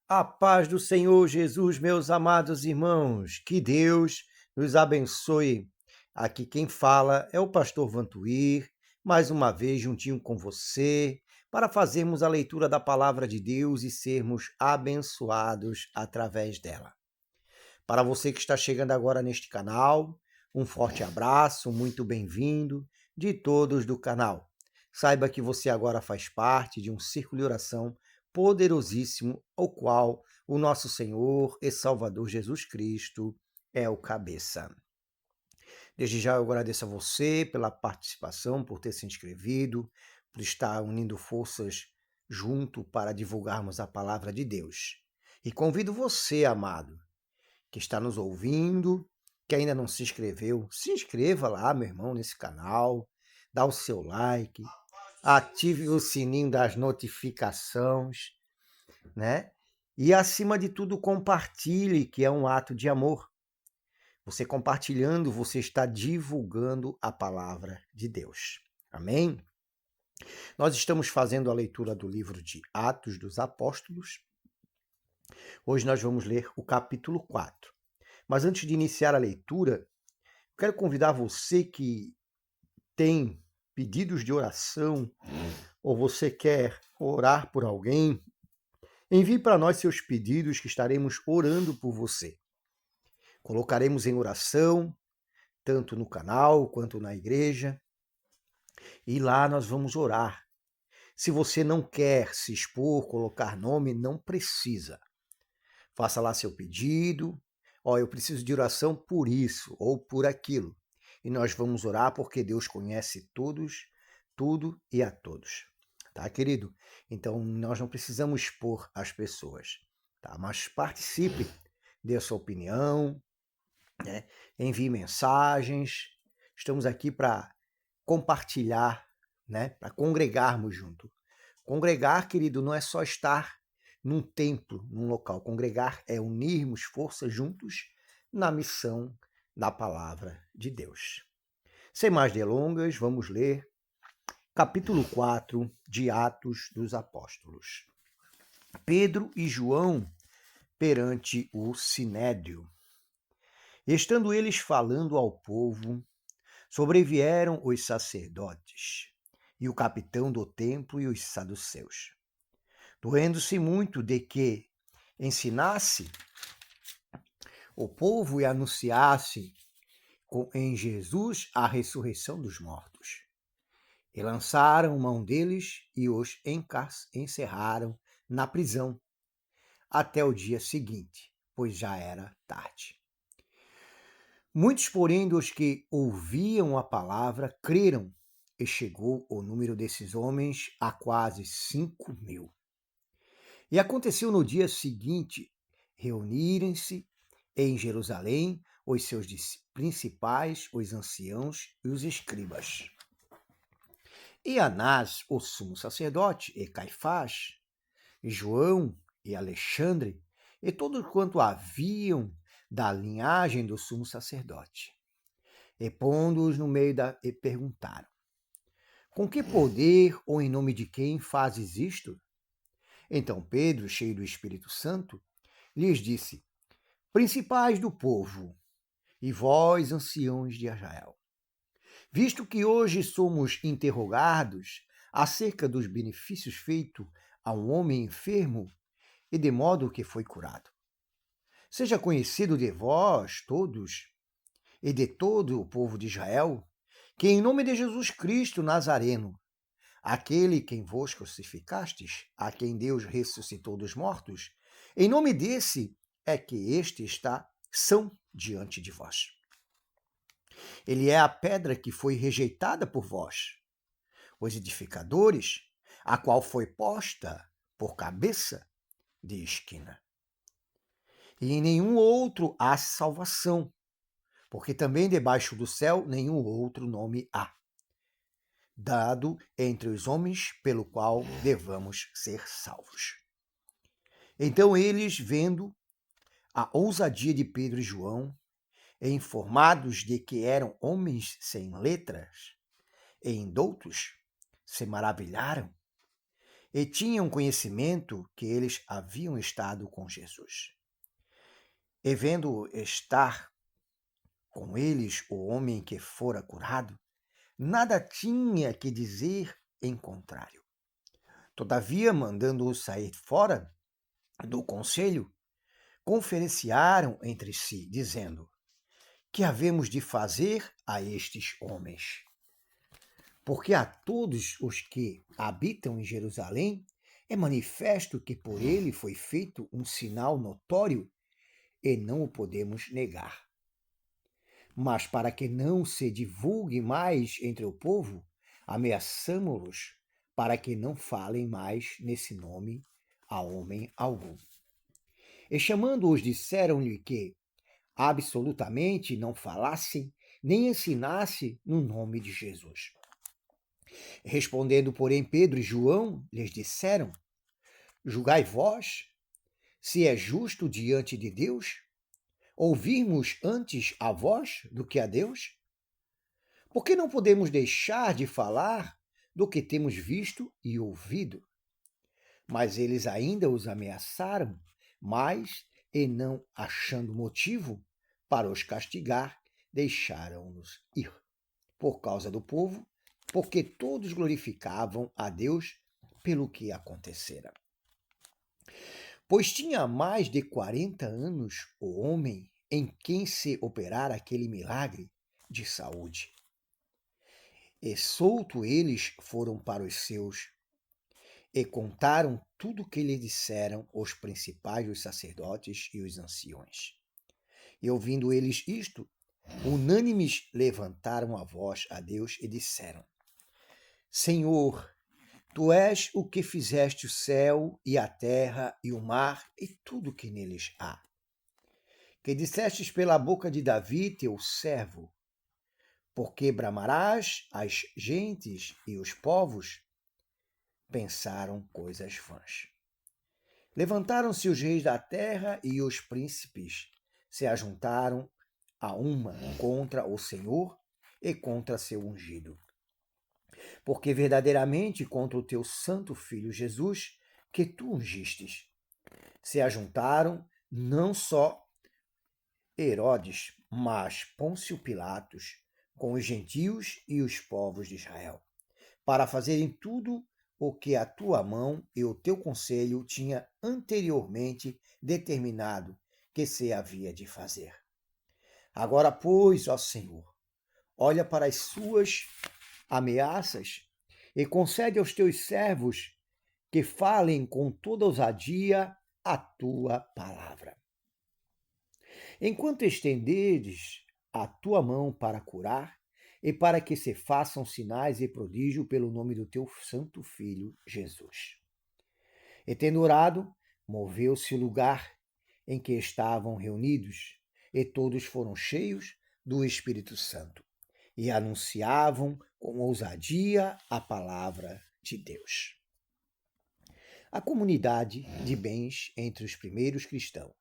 A paz do Senhor Jesus, meus amados irmãos, que Deus nos abençoe. Aqui quem fala é o pastor Vantuir, mais uma vez juntinho com você, para fazermos a leitura da palavra de Deus e sermos abençoados através dela. Para você que está chegando agora neste canal, um forte abraço, muito bem-vindo de todos do canal. Saiba que você agora faz parte de um círculo de oração poderosíssimo, ao qual o nosso Senhor e Salvador Jesus Cristo é o cabeça. Desde já eu agradeço a você pela participação, por ter se inscrevido, por estar unindo forças junto para divulgarmos a palavra de Deus. E convido você, amado, que está nos ouvindo, que ainda não se inscreveu, se inscreva lá, meu irmão, nesse canal, dá o seu like, ative o sininho das notificações, né? E acima de tudo, compartilhe, que é um ato de amor. Você compartilhando, você está divulgando a palavra de Deus. Amém? Nós estamos fazendo a leitura do livro de Atos dos Apóstolos. Hoje nós vamos ler o capítulo 4. Mas antes de iniciar a leitura, quero convidar você que tem pedidos de oração ou você quer orar por alguém, envie para nós seus pedidos que estaremos orando por você. Colocaremos em oração, tanto no canal quanto na igreja, e lá nós vamos orar. Se você não quer se expor, colocar nome, não precisa. Faça lá seu pedido. Eu preciso de oração por isso ou por aquilo. E nós vamos orar porque Deus conhece todos, tudo e a todos. Tá, querido? Então, nós não precisamos expor as pessoas, tá? Mas participe, dê a sua opinião, né? Envie mensagens. Estamos aqui para compartilhar, né? Para congregarmos junto. Congregar, querido, não é só estar num templo, num local. Congregar é unirmos forças juntos na missão da palavra de Deus. Sem mais delongas, vamos ler capítulo 4 de Atos dos Apóstolos. Pedro e João perante o Sinédrio. Estando eles falando ao povo, sobrevieram os sacerdotes e o capitão do templo e os saduceus, doendo-se muito de que ensinasse o povo e anunciasse em Jesus a ressurreição dos mortos. E lançaram mão deles e os encerraram na prisão até o dia seguinte, pois já era tarde. Muitos, porém, dos que ouviam a palavra creram, e chegou o número desses homens a quase 5.000. E aconteceu no dia seguinte reunirem-se em Jerusalém os seus principais, os anciãos e os escribas. E Anás, o sumo sacerdote, e Caifás, e João e Alexandre, e todos quanto haviam da linhagem do sumo sacerdote. E pondo-os no meio e perguntaram: com que poder ou em nome de quem fazes isto? Então Pedro, cheio do Espírito Santo, lhes disse: principais do povo, e vós, anciãos de Israel, visto que hoje somos interrogados acerca dos benefícios feitos a um homem enfermo e de modo que foi curado. Seja conhecido de vós todos e de todo o povo de Israel, que em nome de Jesus Cristo Nazareno, aquele quem vos crucificastes, a quem Deus ressuscitou dos mortos, em nome desse é que este está são diante de vós. Ele é a pedra que foi rejeitada por vós, os edificadores, a qual foi posta por cabeça de esquina. E em nenhum outro há salvação, porque também debaixo do céu nenhum outro nome há, dado entre os homens pelo qual devamos ser salvos. Então eles, vendo a ousadia de Pedro e João, e informados de que eram homens sem letras e indoutos, se maravilharam e tinham conhecimento que eles haviam estado com Jesus. E vendo estar com eles o homem que fora curado, nada tinha que dizer em contrário. Todavia, mandando-o sair fora do conselho, conferenciaram entre si, dizendo: que havemos de fazer a estes homens? Porque a todos os que habitam em Jerusalém é manifesto que por ele foi feito um sinal notório e não o podemos negar. Mas para que não se divulgue mais entre o povo, ameaçamo-los para que não falem mais nesse nome a homem algum. E chamando-os, disseram-lhe que absolutamente não falassem nem ensinassem no nome de Jesus. Respondendo, porém, Pedro e João lhes disseram: julgai vós se é justo diante de Deus ouvirmos antes a vós do que a Deus? Porque não podemos deixar de falar do que temos visto e ouvido. Mas eles ainda os ameaçaram, mas, e não achando motivo para os castigar, deixaram-nos ir. Por causa do povo, porque todos glorificavam a Deus pelo que acontecera. Pois tinha mais de 40 anos o homem em quem se operara aquele milagre de saúde. E solto eles foram para os seus e contaram tudo o que lhe disseram os principais dos sacerdotes e os anciões. E ouvindo eles isto, unânimes levantaram a voz a Deus e disseram: Senhor, tu és o que fizeste o céu e a terra e o mar e tudo o que neles há. Que dissestes pela boca de Davi, teu servo: porque bramarás as gentes e os povos? Pensaram coisas vãs. Levantaram-se os reis da terra e os príncipes se ajuntaram a uma contra o Senhor e contra seu ungido. Porque verdadeiramente contra o teu santo filho Jesus, que tu ungistes, se ajuntaram não só Herodes, mas Pôncio Pilatos, com os gentios e os povos de Israel, para fazerem tudo o que a tua mão e o teu conselho tinha anteriormente determinado que se havia de fazer. Agora, pois, ó Senhor, olha para as suas ameaças e concede aos teus servos que falem com toda ousadia a tua palavra. Enquanto estenderes a tua mão para curar, e para que se façam sinais e prodígio pelo nome do teu santo Filho, Jesus. E tendo orado, moveu-se o lugar em que estavam reunidos, e todos foram cheios do Espírito Santo, e anunciavam com ousadia a palavra de Deus. A comunidade de bens entre os primeiros cristãos,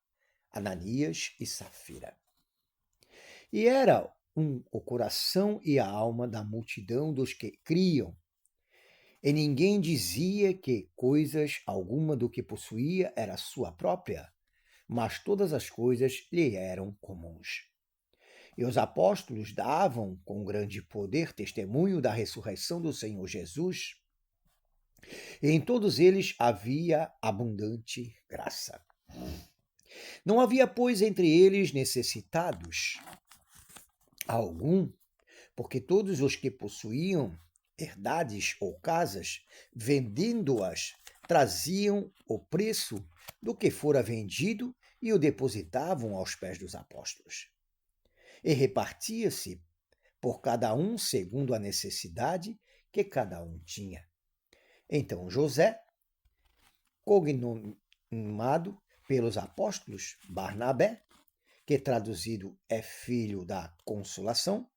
Ananias e Safira. E era o coração e a alma da multidão dos que criam. E ninguém dizia que coisas alguma do que possuía era sua própria, mas todas as coisas lhe eram comuns. E os apóstolos davam com grande poder testemunho da ressurreição do Senhor Jesus, e em todos eles havia abundante graça. Não havia, pois, entre eles necessitados algum, porque todos os que possuíam herdades ou casas, vendendo-as, traziam o preço do que fora vendido e o depositavam aos pés dos apóstolos. E repartia-se por cada um segundo a necessidade que cada um tinha. Então José, cognomado pelos apóstolos Barnabé, que traduzido é filho da consolação,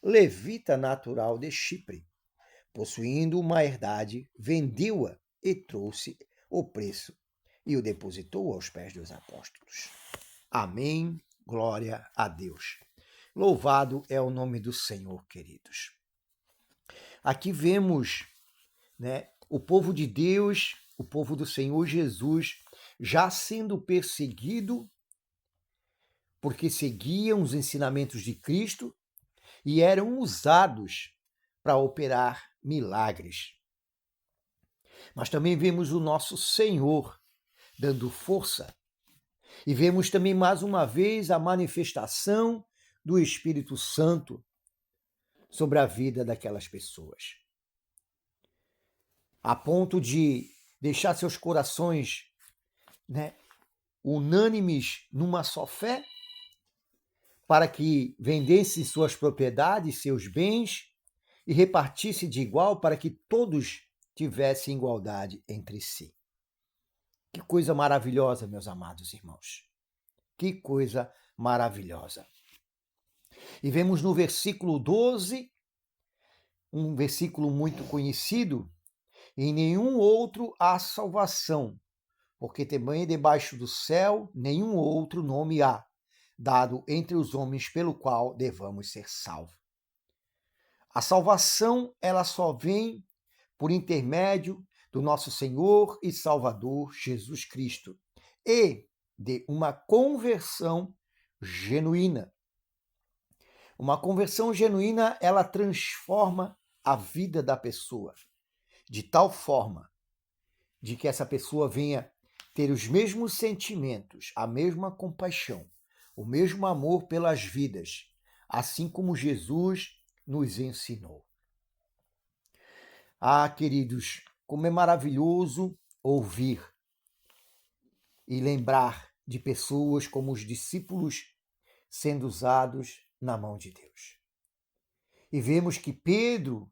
levita natural de Chipre, possuindo uma herdade, vendeu-a e trouxe o preço e o depositou aos pés dos apóstolos. Amém. Glória a Deus. Louvado é o nome do Senhor, queridos. Aqui vemos, o povo de Deus, o povo do Senhor Jesus, já sendo perseguido porque seguiam os ensinamentos de Cristo e eram usados para operar milagres. Mas também vemos o nosso Senhor dando força. E vemos também mais uma vez a manifestação do Espírito Santo sobre a vida daquelas pessoas. A ponto de deixar seus corações, unânimes numa só fé, para que vendesse suas propriedades, seus bens, e repartisse de igual para que todos tivessem igualdade entre si. Que coisa maravilhosa, meus amados irmãos. Que coisa maravilhosa. E vemos no versículo 12, um versículo muito conhecido: em nenhum outro há salvação, porque também debaixo do céu nenhum outro nome há, dado entre os homens pelo qual devamos ser salvos. A salvação, ela só vem por intermédio do nosso Senhor e Salvador Jesus Cristo e de uma conversão genuína. Uma conversão genuína, ela transforma a vida da pessoa de tal forma de que essa pessoa venha ter os mesmos sentimentos, a mesma compaixão, o mesmo amor pelas vidas, assim como Jesus nos ensinou. Ah, queridos, como é maravilhoso ouvir e lembrar de pessoas como os discípulos sendo usados na mão de Deus. E vemos que Pedro,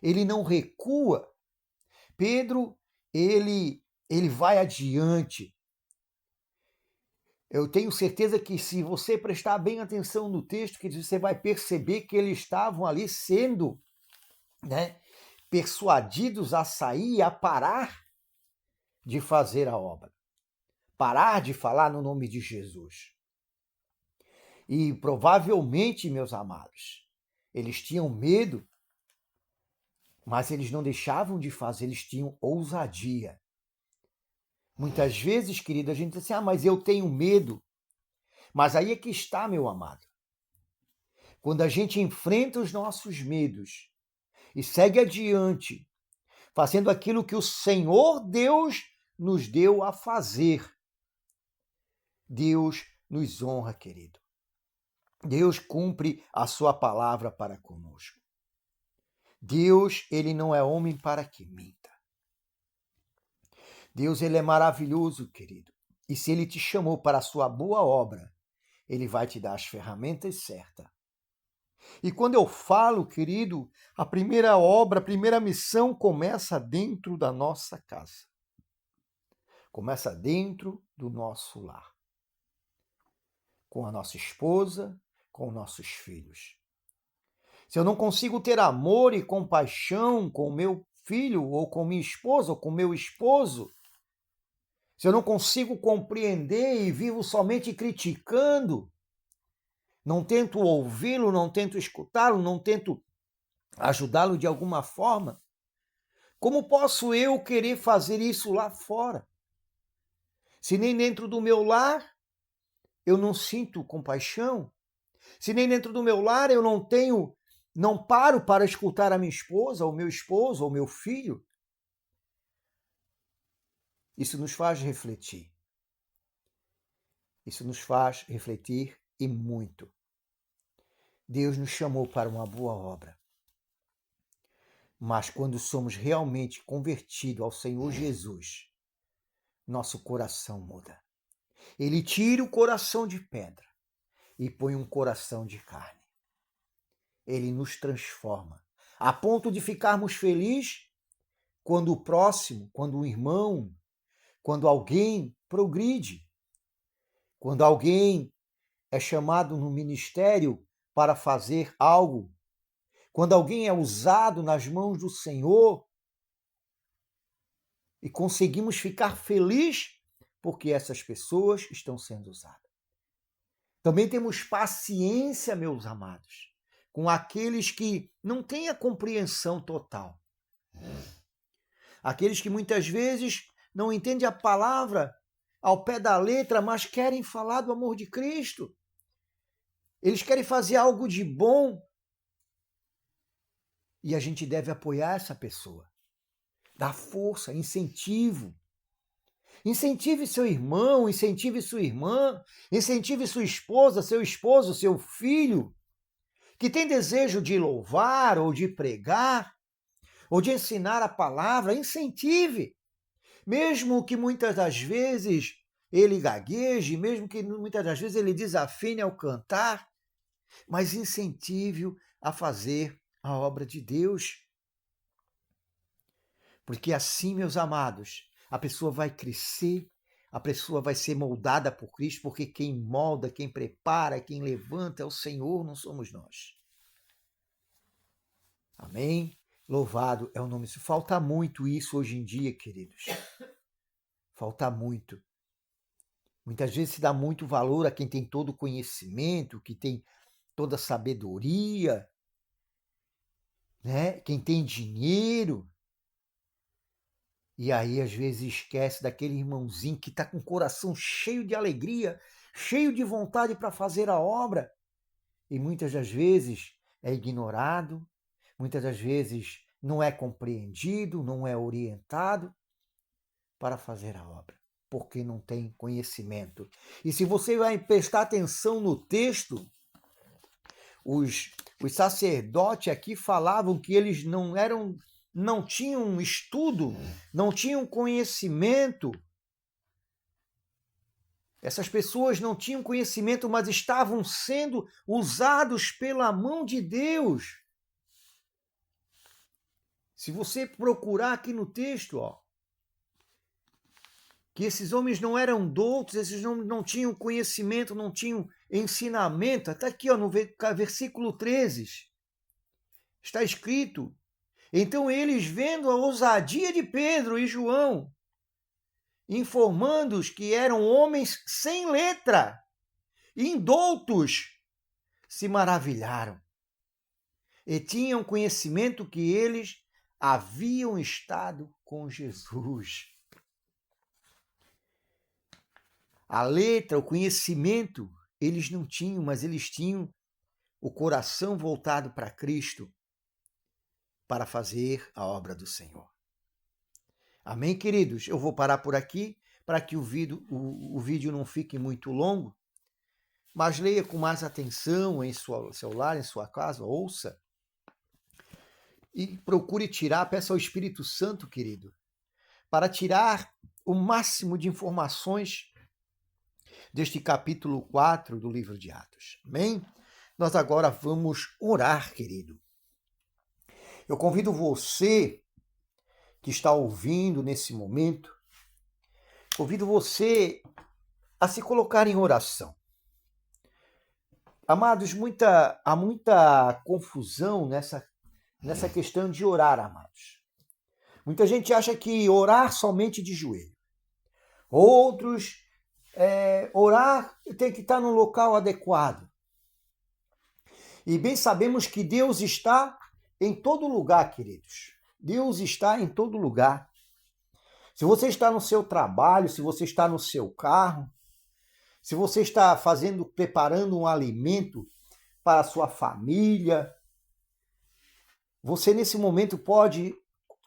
ele não recua. Pedro, ele vai adiante. Eu tenho certeza que se você prestar bem atenção no texto, que você vai perceber que eles estavam ali sendo, persuadidos a sair, a parar de fazer a obra, parar de falar no nome de Jesus. E provavelmente, meus amados, eles tinham medo, mas eles não deixavam de fazer, eles tinham ousadia. Muitas vezes, querida, a gente diz assim, mas eu tenho medo. Mas aí é que está, meu amado. Quando a gente enfrenta os nossos medos e segue adiante, fazendo aquilo que o Senhor Deus nos deu a fazer, Deus nos honra, querido. Deus cumpre a sua palavra para conosco. Deus, ele não é homem para que minta. Deus, ele é maravilhoso, querido. E se ele te chamou para a sua boa obra, ele vai te dar as ferramentas certas. E quando eu falo, querido, a primeira obra, a primeira missão começa dentro da nossa casa. Começa dentro do nosso lar. Com a nossa esposa, com nossos filhos. Se eu não consigo ter amor e compaixão com o meu filho, ou com minha esposa, ou com meu esposo, se eu não consigo compreender e vivo somente criticando, não tento ouvi-lo, não tento escutá-lo, não tento ajudá-lo de alguma forma, como posso eu querer fazer isso lá fora? Se nem dentro do meu lar eu não sinto compaixão, se nem dentro do meu lar eu não paro para escutar a minha esposa, ou meu esposo, ou meu filho, isso nos faz refletir. Isso nos faz refletir e muito. Deus nos chamou para uma boa obra. Mas quando somos realmente convertidos ao Senhor Jesus, nosso coração muda. Ele tira o coração de pedra e põe um coração de carne. Ele nos transforma, a ponto de ficarmos felizes quando o próximo, quando o irmão, quando alguém progride, quando alguém é chamado no ministério para fazer algo, quando alguém é usado nas mãos do Senhor e conseguimos ficar felizes porque essas pessoas estão sendo usadas. Também temos paciência, meus amados, com aqueles que não têm a compreensão total. Aqueles que muitas vezes não entendem a palavra ao pé da letra, mas querem falar do amor de Cristo. Eles querem fazer algo de bom. E a gente deve apoiar essa pessoa. Dar força, incentivo. Incentive seu irmão, incentive sua irmã, incentive sua esposa, seu esposo, seu filho, que tem desejo de louvar ou de pregar, ou de ensinar a palavra, incentive. Mesmo que muitas das vezes ele gagueje, mesmo que muitas das vezes ele desafine ao cantar, mas incentive-o a fazer a obra de Deus. Porque assim, meus amados, a pessoa vai crescer, a pessoa vai ser moldada por Cristo, porque quem molda, quem prepara, quem levanta é o Senhor, não somos nós. Amém? Louvado é o nome. Falta muito isso hoje em dia, queridos. Falta muito. Muitas vezes se dá muito valor a quem tem todo o conhecimento, que tem toda a sabedoria, né? Quem tem dinheiro. E aí, às vezes, esquece daquele irmãozinho que está com o coração cheio de alegria, cheio de vontade para fazer a obra. E muitas das vezes é ignorado, muitas das vezes não é compreendido, não é orientado para fazer a obra, porque não tem conhecimento. E se você vai prestar atenção no texto, os sacerdotes aqui falavam que eles não tinham estudo, não tinham conhecimento. Essas pessoas não tinham conhecimento, mas estavam sendo usados pela mão de Deus. Se você procurar aqui no texto, que esses homens não eram doutos, esses homens não tinham conhecimento, não tinham ensinamento. Até aqui, no versículo 13, está escrito: então eles, vendo a ousadia de Pedro e João, informando-os que eram homens sem letra, indoutos, se maravilharam. E tinham conhecimento que eles haviam estado com Jesus. A letra, o conhecimento, eles não tinham, mas eles tinham o coração voltado para Cristo, para fazer a obra do Senhor. Amém, queridos? Eu vou parar por aqui, para que o vídeo não fique muito longo, mas leia com mais atenção em seu lar, em sua casa, ouça, e procure tirar, peça ao Espírito Santo, querido, para tirar o máximo de informações deste capítulo 4 do livro de Atos. Amém? Nós agora vamos orar, querido. Eu convido você que está ouvindo nesse momento, convido você a se colocar em oração. Amados, há muita confusão nessa questão de orar, amados. Muita gente acha que orar somente de joelho. Outros, orar tem que estar no local adequado. E bem sabemos que Deus está em todo lugar, queridos. Deus está em todo lugar. Se você está no seu trabalho, se você está no seu carro, se você está preparando um alimento para a sua família, você nesse momento pode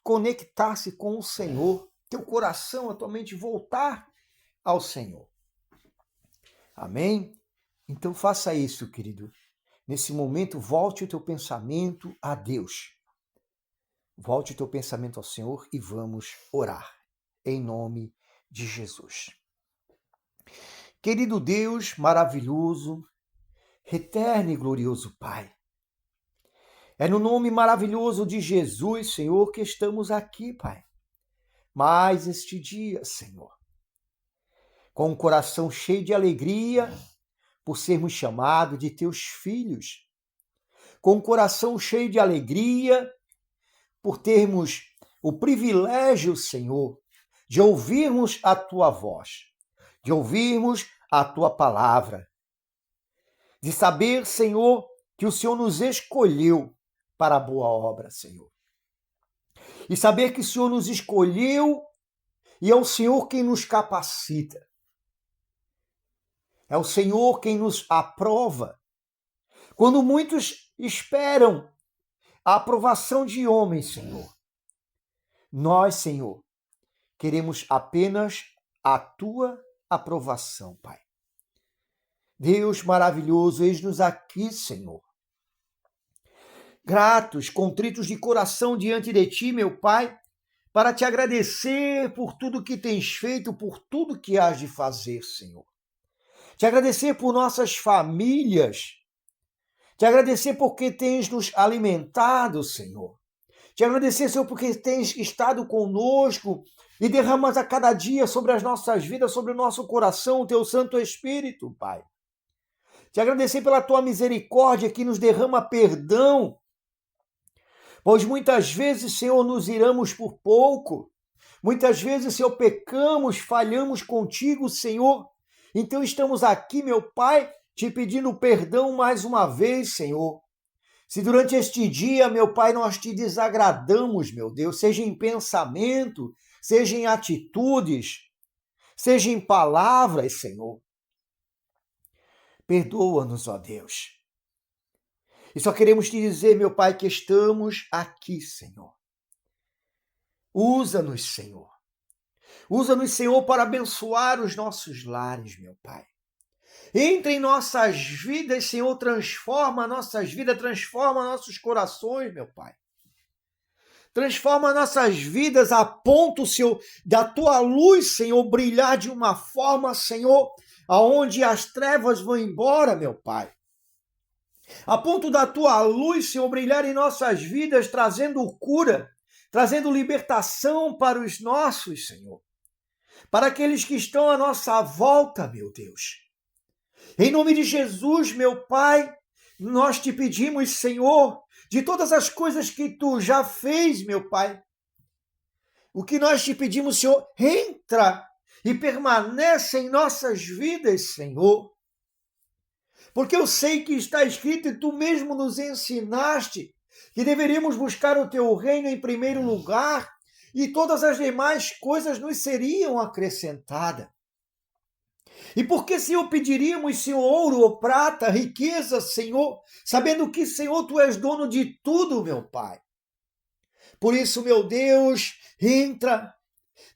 conectar-se com o Senhor, teu coração, a tua mente voltar ao Senhor. Amém? Então faça isso, querido. Nesse momento, volte o teu pensamento a Deus. Volte o teu pensamento ao Senhor e vamos orar, em nome de Jesus. Querido Deus maravilhoso, eterno e glorioso Pai, é no nome maravilhoso de Jesus, Senhor, que estamos aqui, Pai. Mais este dia, Senhor, com o coração cheio de alegria por sermos chamados de teus filhos, com o coração cheio de alegria por termos o privilégio, Senhor, de ouvirmos a tua voz, de ouvirmos a tua palavra, de saber, Senhor, que o Senhor nos escolheu para a boa obra, Senhor. e saber que o Senhor nos escolheu e é o Senhor quem nos capacita. É o Senhor quem nos aprova. Quando muitos esperam a aprovação de homens, Senhor, nós, Senhor, queremos apenas a tua aprovação, Pai. Deus maravilhoso, eis-nos aqui, Senhor. Gratos, contritos de coração diante de ti, meu Pai, para te agradecer por tudo que tens feito, por tudo que has de fazer, Senhor. Te agradecer por nossas famílias, te agradecer porque tens nos alimentado, Senhor. Te agradecer, Senhor, porque tens estado conosco e derramas a cada dia sobre as nossas vidas, sobre o nosso coração, o teu Santo Espírito, Pai. Te agradecer pela tua misericórdia que nos derrama perdão, pois muitas vezes, Senhor, nos iramos por pouco. Muitas vezes, Senhor, pecamos, falhamos contigo, Senhor. Então estamos aqui, meu Pai, te pedindo perdão mais uma vez, Senhor. Se durante este dia, meu Pai, nós te desagradamos, meu Deus, seja em pensamento, seja em atitudes, seja em palavras, Senhor. Perdoa-nos, ó Deus. E só queremos te dizer, meu Pai, que estamos aqui, Senhor. Usa-nos, Senhor. Usa-nos, Senhor, para abençoar os nossos lares, meu Pai. Entra em nossas vidas, Senhor, transforma nossas vidas, transforma nossos corações, meu Pai. Transforma nossas vidas a ponto, Senhor, da tua luz, Senhor, brilhar de uma forma, Senhor, aonde as trevas vão embora, meu Pai. A ponto da tua luz, Senhor, brilhar em nossas vidas, trazendo cura, trazendo libertação para os nossos, Senhor. Para aqueles que estão à nossa volta, meu Deus. Em nome de Jesus, meu Pai, nós te pedimos, Senhor, de todas as coisas que tu já fez, meu Pai. O que nós te pedimos, Senhor, entra e permanece em nossas vidas, Senhor. Porque eu sei que está escrito e tu mesmo nos ensinaste que deveríamos buscar o teu reino em primeiro lugar e todas as demais coisas nos seriam acrescentadas. E por que, Senhor, pediríamos, Senhor, ouro ou prata, riqueza, Senhor, sabendo que, Senhor, tu és dono de tudo, meu Pai. Por isso, meu Deus, entra,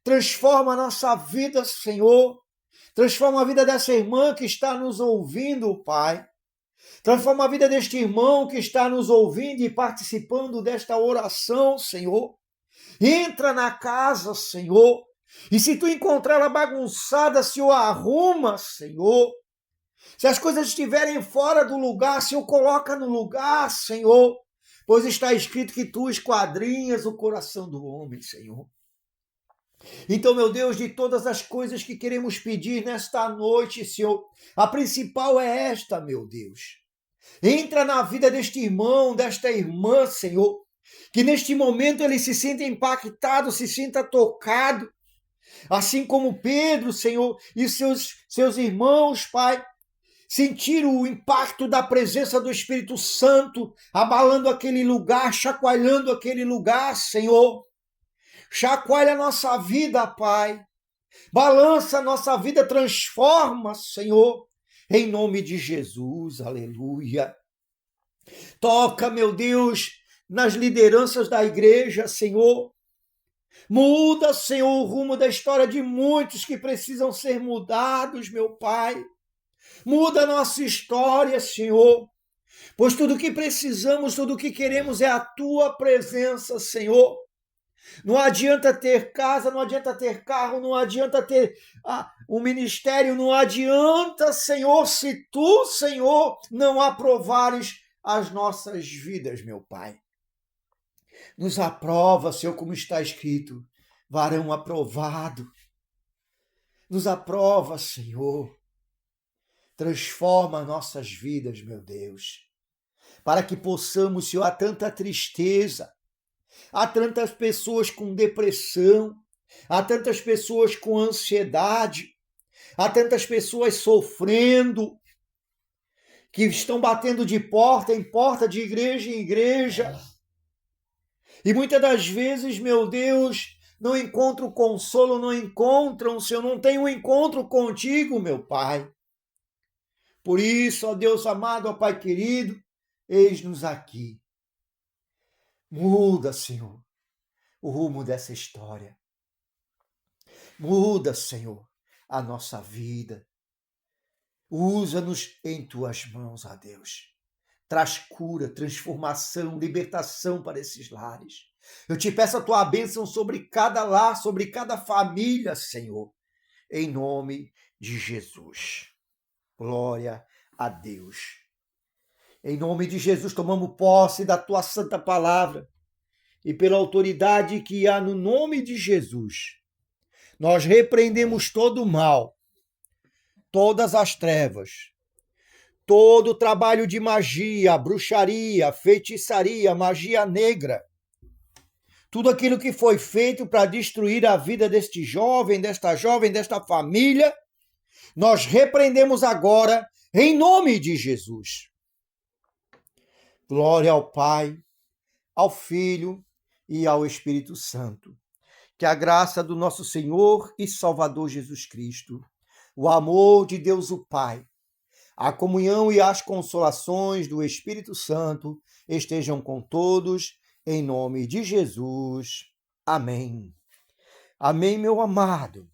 transforma a nossa vida, Senhor. Transforma a vida dessa irmã que está nos ouvindo, Pai. Transforma a vida deste irmão que está nos ouvindo e participando desta oração, Senhor. Entra na casa, Senhor. E se tu encontrar ela bagunçada, Senhor, arruma, Senhor. Se as coisas estiverem fora do lugar, Senhor, coloca no lugar, Senhor. Pois está escrito que tu esquadrinhas o coração do homem, Senhor. Então, meu Deus, de todas as coisas que queremos pedir nesta noite, Senhor, a principal é esta, meu Deus. Entra na vida deste irmão, desta irmã, Senhor, que neste momento ele se sinta impactado, se sinta tocado, assim como Pedro, Senhor, e seus irmãos, Pai, sentiram o impacto da presença do Espírito Santo, abalando aquele lugar, chacoalhando aquele lugar, Senhor. Chacoalha a nossa vida, Pai. Balança a nossa vida, transforma, Senhor. Em nome de Jesus, aleluia. Toca, meu Deus, nas lideranças da igreja, Senhor. Muda, Senhor, o rumo da história de muitos que precisam ser mudados, meu Pai. Muda a nossa história, Senhor. Pois tudo o que precisamos, tudo o que queremos é a tua presença, Senhor. Não adianta ter casa, não adianta ter carro, não adianta ter um ministério, não adianta, Senhor, se tu, Senhor, não aprovares as nossas vidas, meu Pai. Nos aprova, Senhor, como está escrito, varão aprovado. Nos aprova, Senhor. Transforma nossas vidas, meu Deus, para que possamos, Senhor, há tanta tristeza, há tantas pessoas com depressão, há tantas pessoas com ansiedade, há tantas pessoas sofrendo, que estão batendo de porta em porta, de igreja em igreja, E muitas das vezes, meu Deus, não encontro consolo, não encontram, se eu não tenho um encontro contigo, meu Pai. Por isso, ó Deus amado, ó Pai querido, eis-nos aqui. Muda, Senhor, o rumo dessa história. Muda, Senhor, a nossa vida. Usa-nos em tuas mãos, ó Deus. Traz cura, transformação, libertação para esses lares. Eu te peço a tua bênção sobre cada lar, sobre cada família, Senhor, em nome de Jesus. Glória a Deus. Em nome de Jesus, tomamos posse da tua santa palavra e pela autoridade que há no nome de Jesus, nós repreendemos todo o mal, todas as trevas, todo o trabalho de magia, bruxaria, feitiçaria, magia negra, tudo aquilo que foi feito para destruir a vida desta jovem, desta família, nós repreendemos agora em nome de Jesus. Glória ao Pai, ao Filho e ao Espírito Santo. Que a graça do nosso Senhor e Salvador Jesus Cristo, o amor de Deus o Pai, a comunhão e as consolações do Espírito Santo estejam com todos, em nome de Jesus. Amém. Amém, meu amado.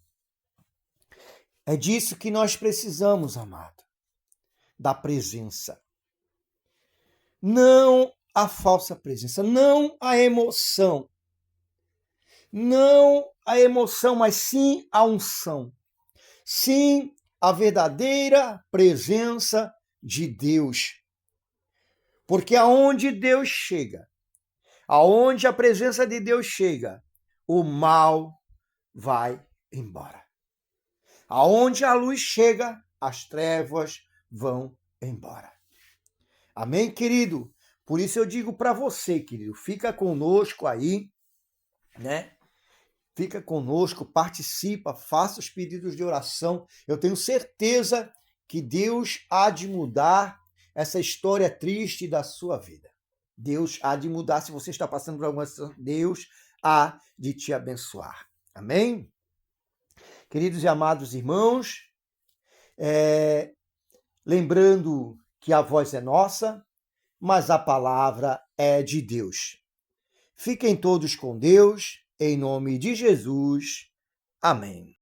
É disso que nós precisamos, amado, da presença. Não a falsa presença, não a emoção. Não a emoção, mas sim a unção. Sim, a verdadeira presença de Deus. Porque aonde Deus chega, aonde a presença de Deus chega, o mal vai embora. Aonde a luz chega, as trevas vão embora. Amém, querido? Por isso eu digo para você, querido, fica conosco aí, né? Fica conosco, participa, faça os pedidos de oração. Eu tenho certeza que Deus há de mudar essa história triste da sua vida. Deus há de mudar. Se você está passando por alguma situação, Deus há de te abençoar. Amém? Queridos e amados irmãos, lembrando que a voz é nossa, mas a palavra é de Deus. Fiquem todos com Deus, em nome de Jesus. Amém.